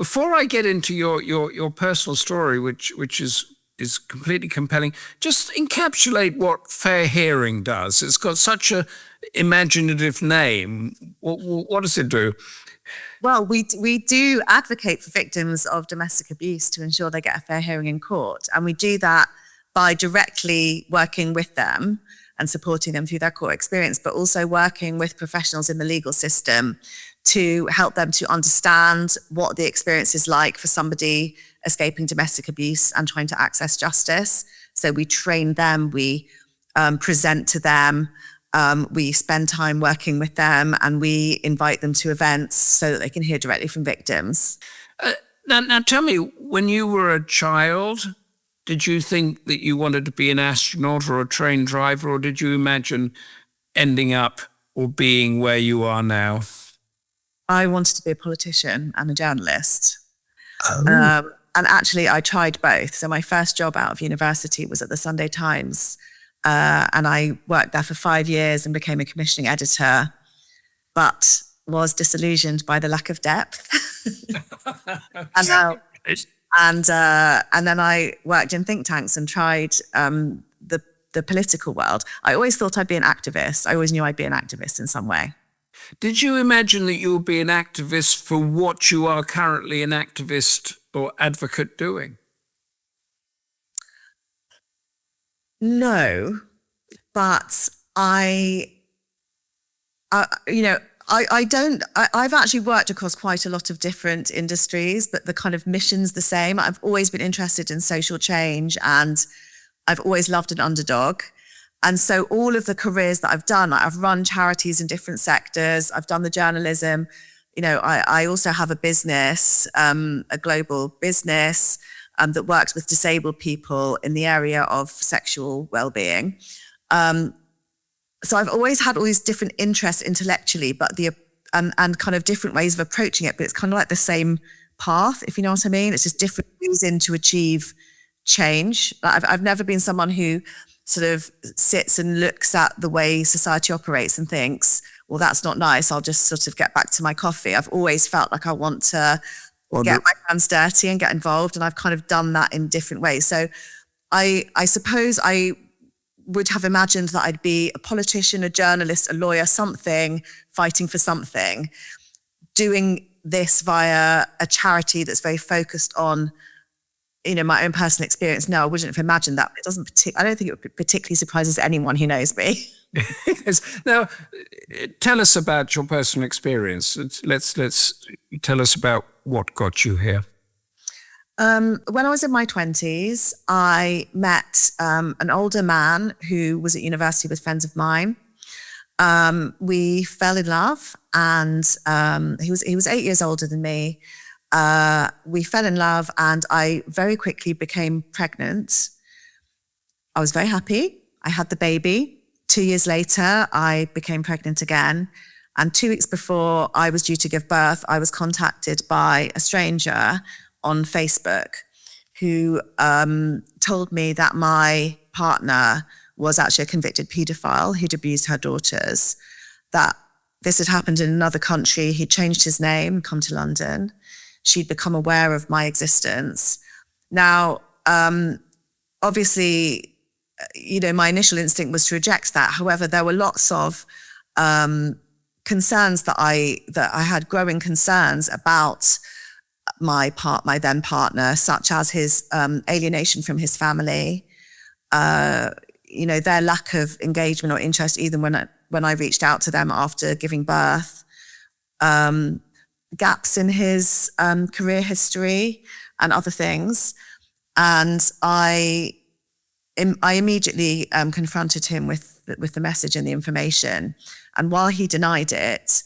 Before I get into your personal story, which is completely compelling, just encapsulate what fair hearing does. It's got such a imaginative name. What does it do? Well, we do advocate for victims of domestic abuse to ensure they get a fair hearing in court. And we do that by directly working with them and supporting them through their court experience, but also working with professionals in the legal system to help them to understand what the experience is like for somebody escaping domestic abuse and trying to access justice. So we train them, we present to them, we spend time working with them, and we invite them to events so that they can hear directly from victims. Now tell me, when you were a child, did you think that you wanted to be an astronaut or a train driver, or did you imagine ending up or being where you are now? I wanted to be a politician and a journalist. Oh. And actually, I tried both. So my first job out of university was at the Sunday Times. And I worked there for 5 years and became a commissioning editor, but was disillusioned by the lack of depth. And then I worked in think tanks and tried the political world. I always thought I'd be an activist. I always knew I'd be an activist in some way. Did you imagine that you would be an activist for what you are currently an activist or advocate doing? No, but I've actually worked across quite a lot of different industries, but the kind of mission's the same. I've always been interested in social change, and I've always loved an underdog. And so all of the careers that I've done, I've run charities in different sectors, I've done the journalism, I also have a business, a global business that works with disabled people in the area of sexual well-being. So I've always had all these different interests intellectually, but and kind of different ways of approaching it, but it's kind of like the same path, if you know what I mean. It's just different ways in to achieve change. I've never been someone who sort of sits and looks at the way society operates and thinks, well, that's not nice, I'll just sort of get back to my coffee. I've always felt like I want to get my hands dirty and get involved, and I've kind of done that in different ways. So I suppose I would have imagined that I'd be a politician, a journalist, a lawyer, something, fighting for something, doing this via a charity that's very focused on my own personal experience. No, I wouldn't have imagined that. I don't think it particularly surprises anyone who knows me. Yes. Now, tell us about your personal experience. Let's tell us about what got you here. When I was in my 20s, I met an older man who was at university with friends of mine. We fell in love, and he was 8 years older than me. We fell in love, and I very quickly became pregnant. I was very happy. I had the baby. 2 years later, I became pregnant again. And 2 weeks before I was due to give birth, I was contacted by a stranger on Facebook who told me that my partner was actually a convicted paedophile who'd abused her daughters, that this had happened in another country. He'd changed his name, come to London. She'd become aware of my existence. Now, obviously, my initial instinct was to reject that. However, there were lots of concerns that I had, growing concerns about my then partner, such as his alienation from his family, their lack of engagement or interest, even when I reached out to them after giving birth, gaps in his career history and other things. And I immediately confronted him with the message and the information. And while he denied it,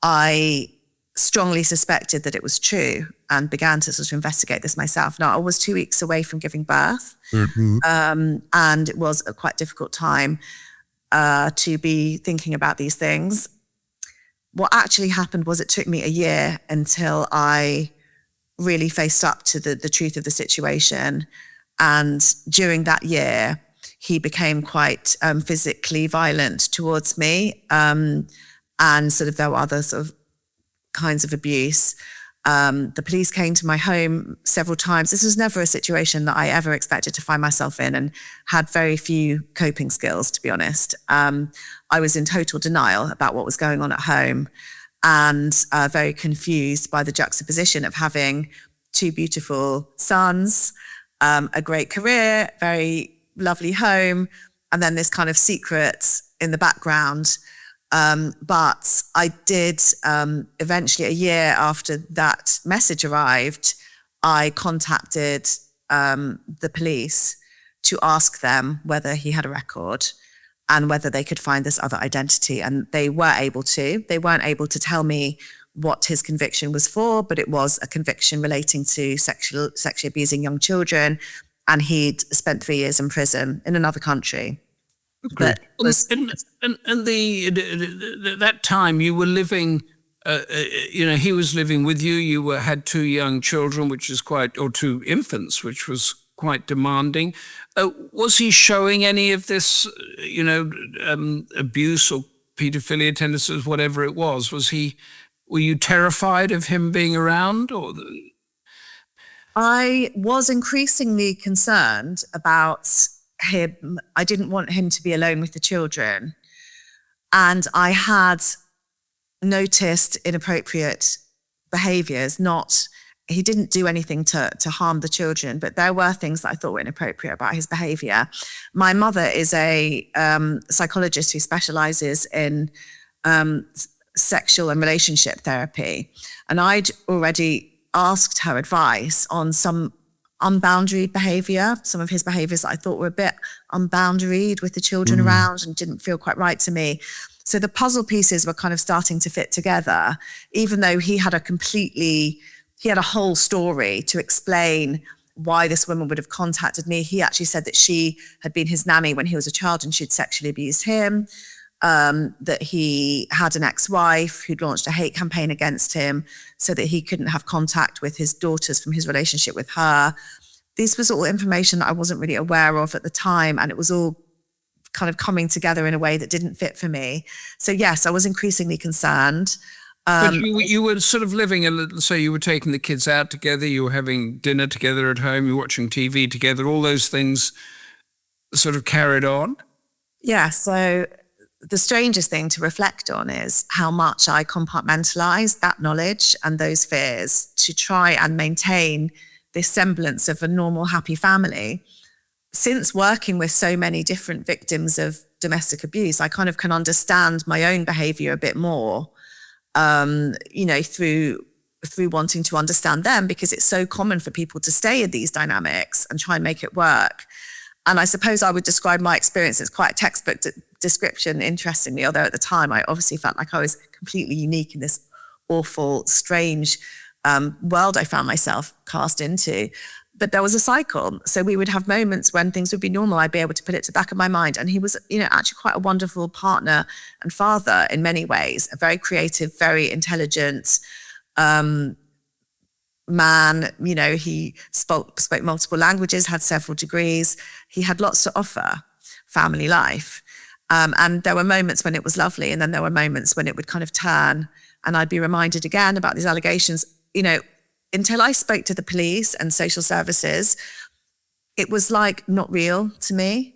I strongly suspected that it was true and began to sort of investigate this myself. Now, I was 2 weeks away from giving birth, and it was a quite difficult time to be thinking about these things. What actually happened was it took me a year until I really faced up to the truth of the situation. And during that year, he became quite physically violent towards me. And sort of there were other sort of kinds of abuse. The police came to my home several times. This was never a situation that I ever expected to find myself in, and had very few coping skills, to be honest. I was in total denial about what was going on at home, and very confused by the juxtaposition of having two beautiful sons, a great career, very lovely home, and then this kind of secret in the background. But I did, eventually, a year after that message arrived, I contacted the police to ask them whether he had a record and whether they could find this other identity. And they were able to. They weren't able to tell me what his conviction was for, but it was a conviction relating to sexually abusing young children. And he'd spent 3 years in prison in another country. But and that time you were living, he was living with you. You had two young children, or two infants, which was quite demanding. Was he showing any of this, abuse or paedophilia tendencies, whatever it was? Were you terrified of him being around, or? I was increasingly concerned about him. I didn't want him to be alone with the children. And I had noticed inappropriate behaviors. He didn't do anything to harm the children, but there were things that I thought were inappropriate about his behavior. My mother is a psychologist who specializes in sexual and relationship therapy. And I'd already asked her advice on some unboundaried behavior, some of his behaviors that I thought were a bit unboundaried with the children around and didn't feel quite right to me. So the puzzle pieces were kind of starting to fit together, even though he had a whole story to explain why this woman would have contacted me. He actually said that she had been his nanny when he was a child and she'd sexually abused him, that he had an ex-wife who'd launched a hate campaign against him so that he couldn't have contact with his daughters from his relationship with her. This was all information that I wasn't really aware of at the time, and it was all kind of coming together in a way that didn't fit for me. So yes, I was increasingly concerned. But you were sort of living so you were taking the kids out together, you were having dinner together at home, you were watching TV together, all those things sort of carried on? Yeah, so the strangest thing to reflect on is how much I compartmentalized that knowledge and those fears to try and maintain this semblance of a normal, happy family. Since working with so many different victims of domestic abuse, I kind of can understand my own behavior a bit more, through wanting to understand them, because it's so common for people to stay in these dynamics and try and make it work. And I suppose I would describe my experience as quite a textbook description, interestingly, although at the time I obviously felt like I was completely unique in this awful, strange world I found myself cast into. But there was a cycle. So we would have moments when things would be normal. I'd be able to put it to the back of my mind. And he was, actually quite a wonderful partner and father in many ways, a very creative, very intelligent man. He spoke multiple languages, had several degrees. He had lots to offer family life. And there were moments when it was lovely. And then there were moments when it would kind of turn, and I'd be reminded again about these allegations. Until I spoke to the police and social services, it was like not real to me.